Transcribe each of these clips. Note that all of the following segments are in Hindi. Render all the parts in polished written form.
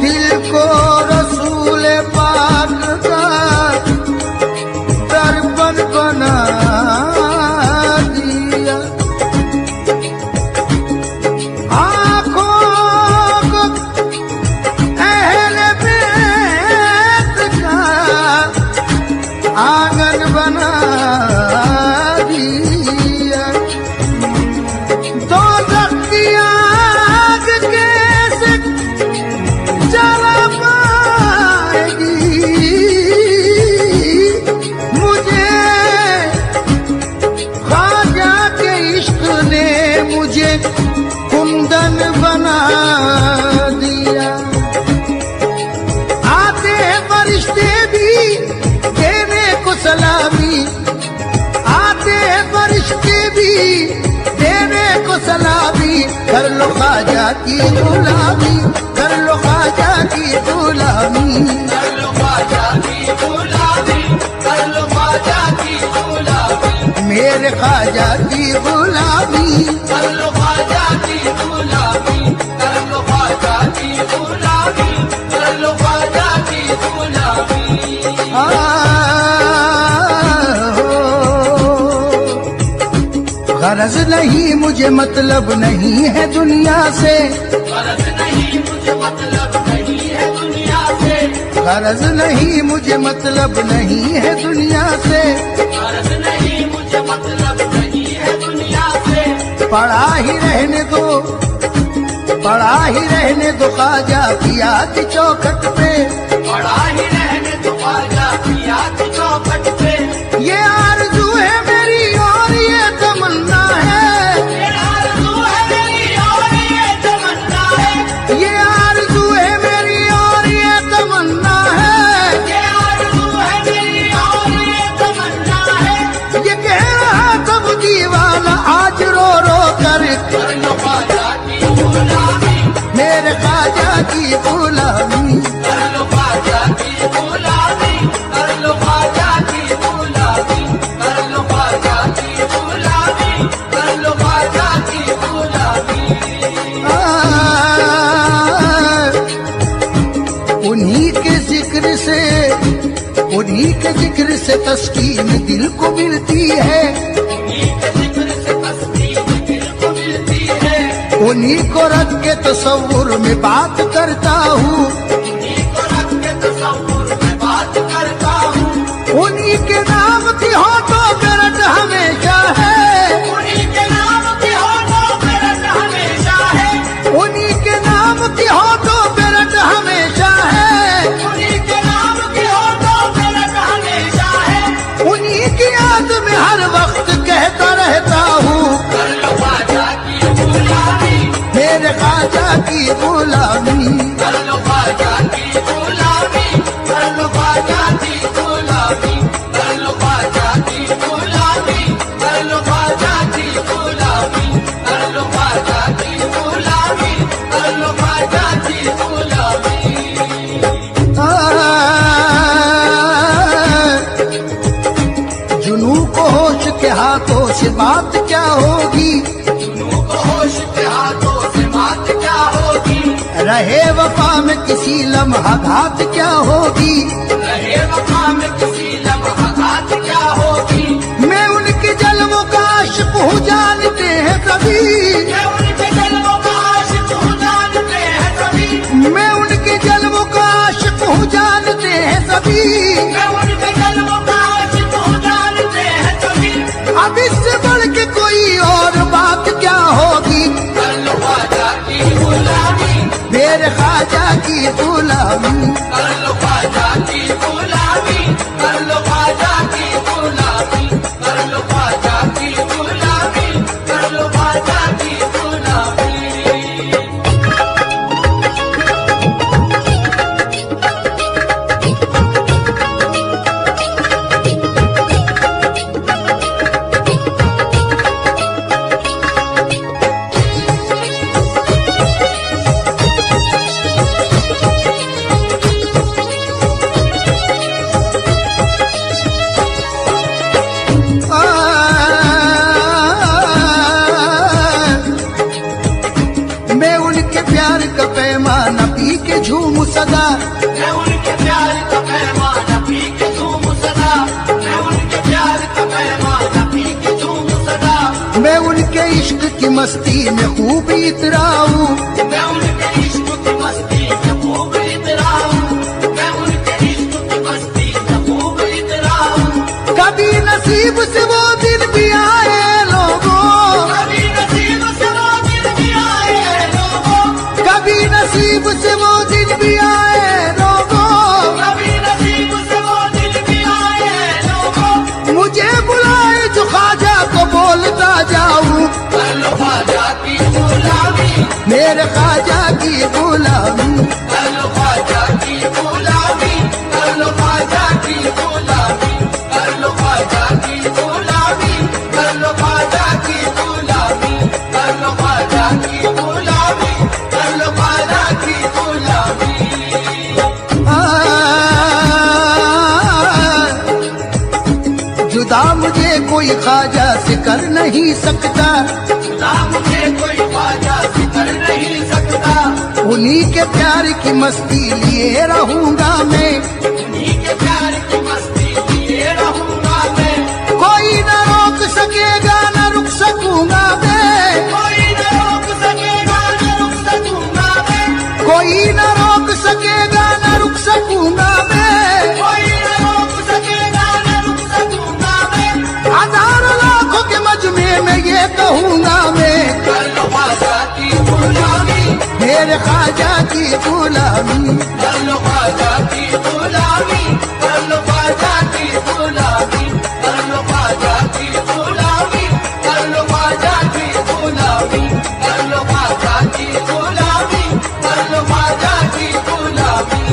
दिल को रसूल पाक का दर्पण बना दिया, आँखों को अहले बैत का आंगन बना दिया। दोज़ख की आग कैसे जला पाएगी, मुझे ख्वाजा के इश्क ने मुझे कुंदन बना दिया। आते हैं फरिश्ते भी देने को सलामी, आते हैं फरिश्ते भी देने को सलामी। कर लो ख्वाजा की गुलामी, कर लो ख्वाजा की गुलामी, कर लो ख्वाजा की गुलामी, कर लो ख्वाजा की गुलामी, मेरे ख्वाजा की गुलामी। कर लो ख्वाजा की गुलामी, कर लो ख्वाजा की गुलामी, कर लो ख्वाजा की गुलामी। गरज नहीं मुझे मतलब नहीं है दुनिया से, गरज नहीं मुझे मतलब नहीं है दुनिया से, गरज नहीं मुझे मतलब नहीं है दुनिया से। गरज नहीं मुझे मतलब नहीं है दुनिया से। पड़ा ही रहने दो, पड़ा ही रहने दो ख्वाजा पिया की चौखट पे, पड़ा ही रहने दो ख्वाजा पिया की चौखट पे। ये आरज़ू है मेरी और ये तमन्ना है, ये आरज़ू है मेरी और ये तमन्ना है, ये आरज़ू है मेरी और ये तमन्ना है। ये आरज़ू है मेरी और ये तमन्ना है। ये कह रहा तब दीवाना आज रो रो कर, कर लो ख्वाजा की गुलामी, मेरे ख्वाजा की गुलामी। कर लो ख्वाजा की गुलामी, कर लो ख्वाजा की गुलामी, कर लो ख्वाजा की गुलामी, कर लो ख्वाजा की गुलामी। उन्हीं के जिक्र से, उन्हीं के जिक्र से तस्कीन दिल को मिलती है, उन्हीं के जिक्र से तस्कीन दिल को मिलती है। उन्हीं को रख के तसव्वुर में बात करता हूँ, उन्हीं को रख के तसव्वुर में बात करता हूँ। उन्हीं के नाम की हो तो मेरठ हमेशा है, उन्हीं के नाम की हो तो मेरठ हमेशा है, उन्हीं के नाम की हो तो मेरठ हमेशा है, उन्हीं के नाम की हो तो मेरठ हमेशा है। उन्हीं की याद में हर वक्त कहता रहता हूँ, कर लो ख्वाजा की गुलामी, मेरे ख्वाजा की गुलामी। कर लो ख्वाजा की गुलामी, कर लो ख्वाजा की गुलामी, कर लो ख्वाजा की गुलामी, कर लो ख्वाजा की गुलामी, कर लो ख्वाजा की गुलामी, कर लो ख्वाजा की गुलामी। जुनू को होश के हाथों से बात क्या होगी, जुनू को होश के हाथों से बात क्या होगी, रहे वफा में किसी लम्हा घात क्या होगी। रहे वफा में किसी लम्हा घात क्या होगी। मैं उनके जलवों का आशिक हूँ जानते हैं सभी, मैं उनके जलवों का आशिक हूँ जानते हैं सभी, मैं उनके जलवों का आशिक हूँ जानते हैं सभी। मैं उनके जलवों का आशिक हूँ जानते हैं सभी। अब इससे बढ़ के कोई और बात क्या होगी, कर लो ख्वाजा की गुलामी, मेरे ख्वाजा की गुलामी। कर लो ख्वाजा की गुलामी, कर लो ख्वाजा की गुलामी, कर लो ख्वाजा की गुलामी, कर लो ख्वाजा की गुलामी। मैं उनके इश्क की मस्ती में खूब इतराऊं, मैं उनके इश्क की मस्ती में खूब इतराऊं, मैं उनके इश्क की मस्ती में खूब इतराऊं। कभी नसीब से वो दिन भी आए लोगों, कभी नसीब से वो दिन भी आए लोगों, कभी नसीब से वो दिन भी आए लोगों, कभी नसीब से वो दिन भी आए लोगों। मुझे बुलाए जो ख्वाजा को बोलता जाऊं, कर लो ख्वाजा की गुलामी, मेरे ख्वाजा की गुलामी। कर लो ख्वाजा की गुलामी, कर लो ख्वाजा की गुलामी, कर लो ख्वाजा की गुलामी, कर लो ख्वाजा की गुलामी, कर लो ख्वाजा की गुलामी, कर लो ख्वाजा की गुलामी। जुदा मुझे कोई ख्वाजा से कर नहीं सकता, ना मुझे कोई ख्वाजा से कर नहीं सकता, उन्हीं के प्यार की मस्ती लिए रहूंगा मैं, उन्हीं के प्यार की मस्ती लिए रहूंगा मैं। कोई न रोक सकेगा न रुक सकूंगा मैं, कोई न रोक सकेगा न रुक सकूंगा मैं, कोई न रोक सकेगा न रुक सकूंगा मैं। कोई न रोक सकेगा न रुक सकूंगा मैं। हजारों लाखों के मजमे में ये कहूंगा मैं, कर लो ख्वाजा की गुलामी, मेरे ख्वाजा की गुलामी। कर लो ख्वाजा की गुलामी, कर लो ख्वाजा की गुलामी, कर लो ख्वाजा की गुलामी, कर लो ख्वाजा की गुलामी, कर लो ख्वाजा की गुलामी, कर लो ख्वाजा की गुलामी।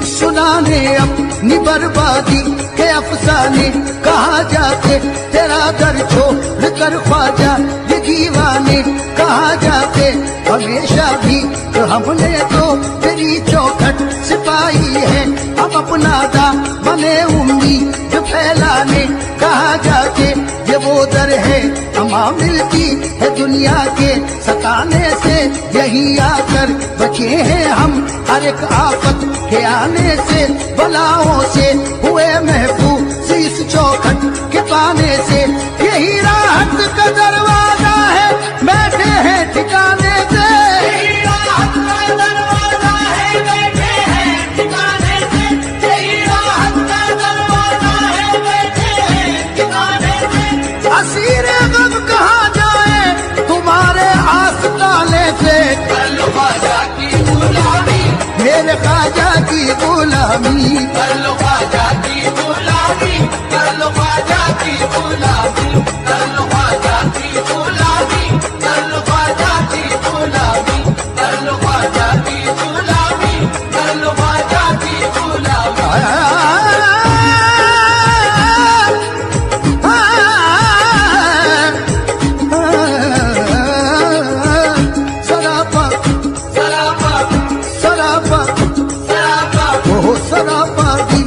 सुनाने अपनी बर्बादी के अफसाने, कहाँ जाते तेरा दर छोड़ कर ख्वाजा ये दीवाने, कहाँ जाते हमेशा भी तो हमने तो तेरी चौखट सिपाही है, हम अपना दा बने उम्मीद फैलाने, कहाँ जाते ये वो दर है हमा मिलती है दुनिया के सताने से, यही आकर बचे हैं हम हर एक आफत के आने से, बलाओं से हुए महफूज इस चौखट के पाने से, यही राहत का दरवाजा है बैठे हैं ठिकाने से। यही राहत का दरवाजा है बैठे हैं ठिकाने से, यही राहत का दरवाजा है बैठे हैं ठिकाने से। असीर गम कहाँ जाए तुम्हारे आस्ताने से, कर लो ख्वाजा की गुलामी, मेरे ख्वाजा की गुलामी। कर लो ख्वाजा की गुलामी, कर लो ख्वाजा की गुलामी, कर लो ख्वाजा की गुलामी, कर लो ख्वाजा की गुलामी, कर लो ख्वाजा की गुलामी, कर लो ख्वाजा की गुलामी। सरापा सरापा सरापा सरापा ओ सरापा दी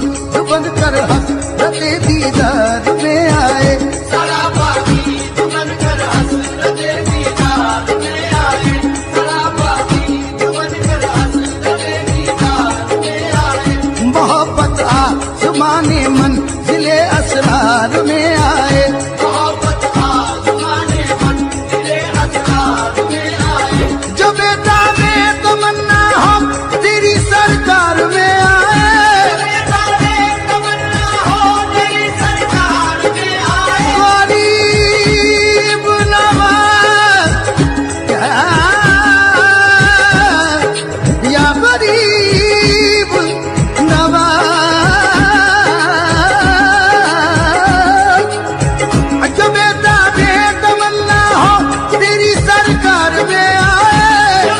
बन कर हसरते दीदार में आए, सरापा की दुमन कर हसरते दीदार में आए, सरापा की दुमन कर हसरते दीदार में आए। मोहब्बत आसमाने मंजिले असरार में आए, मोहब्बत आसमाने मंजिले असरार में आए। जो बेटा में तमन्ना हो तेरी सरकार में आए, बेताबे तमन्ना हो तेरी सरकार में आए। गरीब नवाज या गरीब नवाज, जो बेटा में तमन्ना हो तेरी सरकार में आए,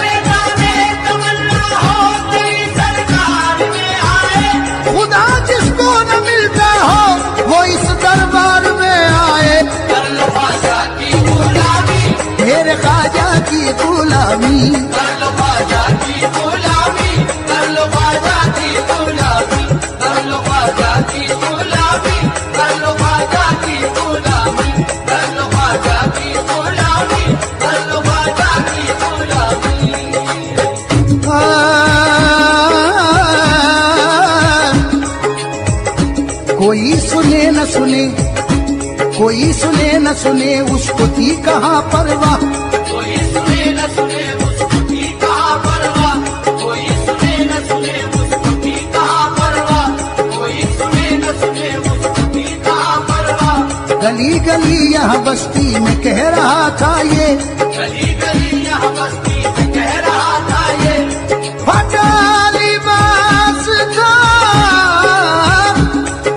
बेताबे तमन्ना हो तेरी सरकार में आए। खुदा जिसको न मिलता हो वो इस दरबार में आए, कर लो ख्वाजा की गुलामी, मेरे ख्वाजा की गुलामी। कर लो ख्वाजा की गुलामी, कर लो ख्वाजा की गुलामी, कर लो ख्वाजा की गुलामी, कर लो ख्वाजा की गुलामी, कर लो ख्वाजा की गुलामी, कर लो ख्वाजा की गुलामी। सुने, कोई सुने न सुने उसको थी कहाँ परवाह। कोई सुने न सुने उसको थी कहाँ परवाह, कोई सुने न सुने उसको थी कहाँ परवाह, कोई सुने न सुने उसको थी कहाँ परवाह। गली गली यहाँ बस्ती में कह रहा था ये, गली गली यहाँ बस्ती में कह रहा था ये, फटा लिबास था,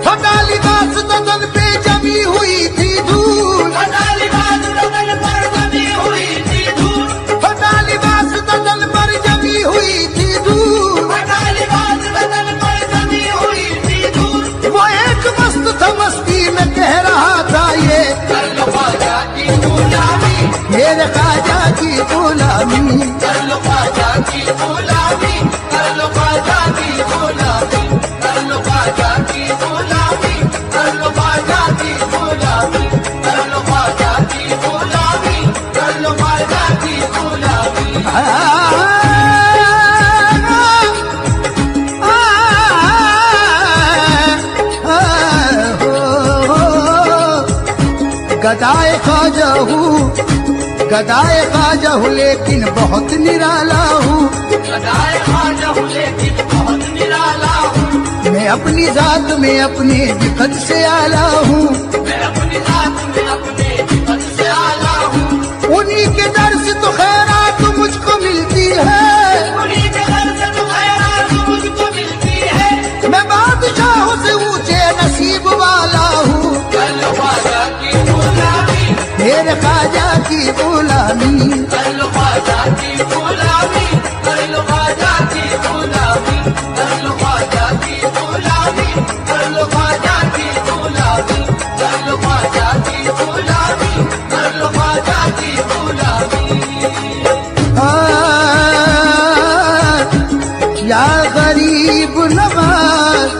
फटा लिबास बदन पे जमी हुई थी धूल, फटा लिबास बदन पर जमी हुई थी धूल, फटा लिबास बदन पर जमी हुई थी धूल। फटा लिबास बदन पर जमी हुई थी धूल। वो एक मस्त था मस्ती में कह रहा था ये, कर लो ख्वाजा की गुलामी, मेरे ख्वाजा की गुलामी। कर लो ख्वाजा की गुलामी, कर लो ख्वाजा की गुलामी, कर लो ख्वाजा की गुलामी, कर लो ख्वाजा की गुलामी, कर लो ख्वाजा की गुलामी, कर लो ख्वाजा की गुलामी। गदाए ख्वाजा हूँ, गदाए ख्वाजा हूँ लेकिन बहुत निराला हूँ। गदाए ख्वाजा हूँ लेकिन बहुत निराला हूँ, मैं अपनी जात में अपने विकट से आला हूँ। मैं अपनी जात में अपने विपद से आला हूँ। उन्हीं के दर से तो खैरात मुझको मिलती है, उन्हीं के घर से तो खैरात मुझको मिलती है। मैं बादशाहों से ऊंचे नसीब वाला हूँ। कर लो ख्वाजा की गुलामी, मेरे ख्वाजा की गुलामी। कर लो ख्वाजा की गुलामी, कर लो ख्वाजा की गुलामी, कर लो ख्वाजा की गुलामी, कर लो ख्वाजा की गुलामी, कर लो ख्वाजा की गुलामी, कर लो ख्वाजा की गुलामी। या गरीब नवाज,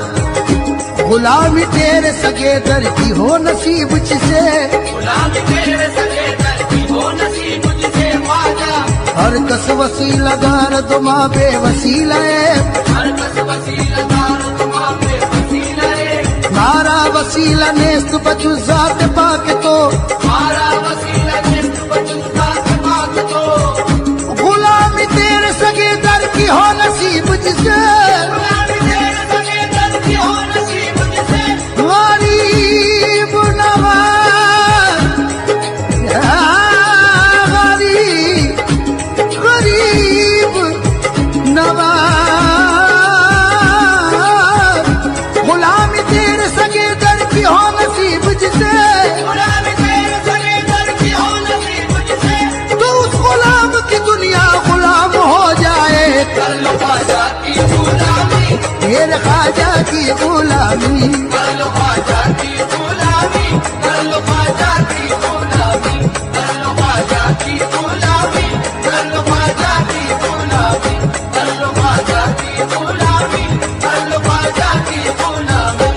गुलामी तेरे सगे दर की हो नसीब जिसे, गुलामी तेरे सगे दर की हो नसीब जिसे ख्वाजा। हर कस वसीला दार दुमा बेवसीला है, हर कस वसीला दार तुमा पे वसीला है, मारा वसीला नेस्त बचु जात पाके तो, मारा वसीला जिस्त बचुता बात तो। गुलामी तेरे सगे दर की हो नसीब जिसे, गुलामी तेरे सगे दर की हो नसीब जिसे, गरीब नवाज, या गरीब, गरीब नवाज, गुलामी तेरे सगे दर की हो नसीब जिसे, गुलामी तेरे सगे दर की हो नसीब जिसे। तो उस गुलाम की दुनिया गुलाम हो जाए। कर लो ख्वाजा की गुलामी, मेरे ख्वाजा की गुलामी। कर लो ख्वाजा की गुलामी, कर लो ख्वाजा की गुलामी, कर लो ख्वाजा की गुलामी, कर लो ख्वाजा की गुलामी, कर लो ख्वाजा की गुलामी, कर लो ख्वाजा की गुलामी।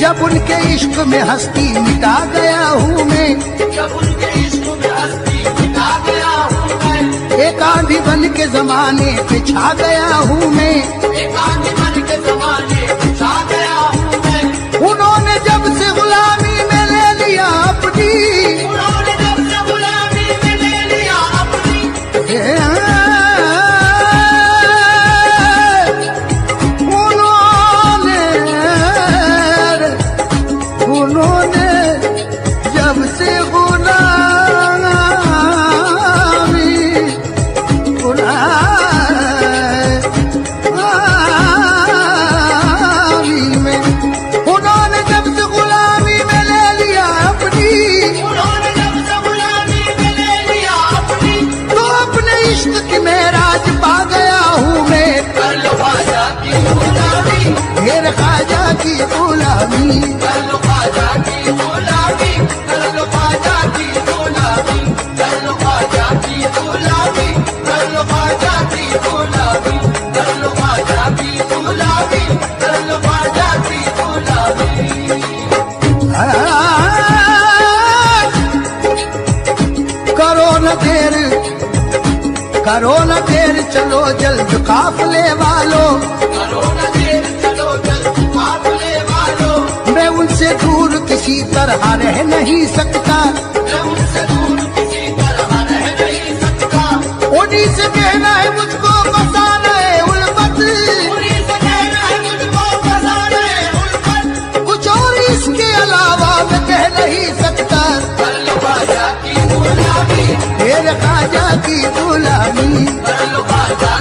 जब उनके इश्क में हस्ती मिटा गया हूँ मैं, जब उनके इश्क में हस्ती मिटा गया हूँ मैं, एक आंधी बन के जमाने पे छा गया हूँ मैं। एक आंधी बन के जमाने पे छा गया हूँ मैं। उन्होंने जब से गुलामी में ले लिया अपनी, उन्होंने जब से गुलामी में ले लिया अपनी, उन्होंने जब से गुलामी गुलामी कर लो ख्वाजा की गुलामी, कर लो ख्वाजा की गुलामी, कर लो ख्वाजा की गुलामी, कर लो ख्वाजा की गुलामी, कर लो ख्वाजा की गुलामी, कर लो ख्वाजा की गुलामी। करो न देर, करो न देर, चलो जल्द काफले वालों, करो न देर, चलो जल्द काफले वालों, मैं उनसे दूर किसी तरह रह नहीं सकता, मैं उनसे दूर किसी तरह रह नहीं सकता, उन्हीं से कहना है मुझको बसाना है उल्फत, उन्हीं से कहना है मुझको बसाना है उल्फत, कुछ और इसके अलावा मैं कह नहीं सकता। कर लो ख्वाजा की गुलामी, तेरे ख्वाजा की गुलामी कर लो ख्वाजा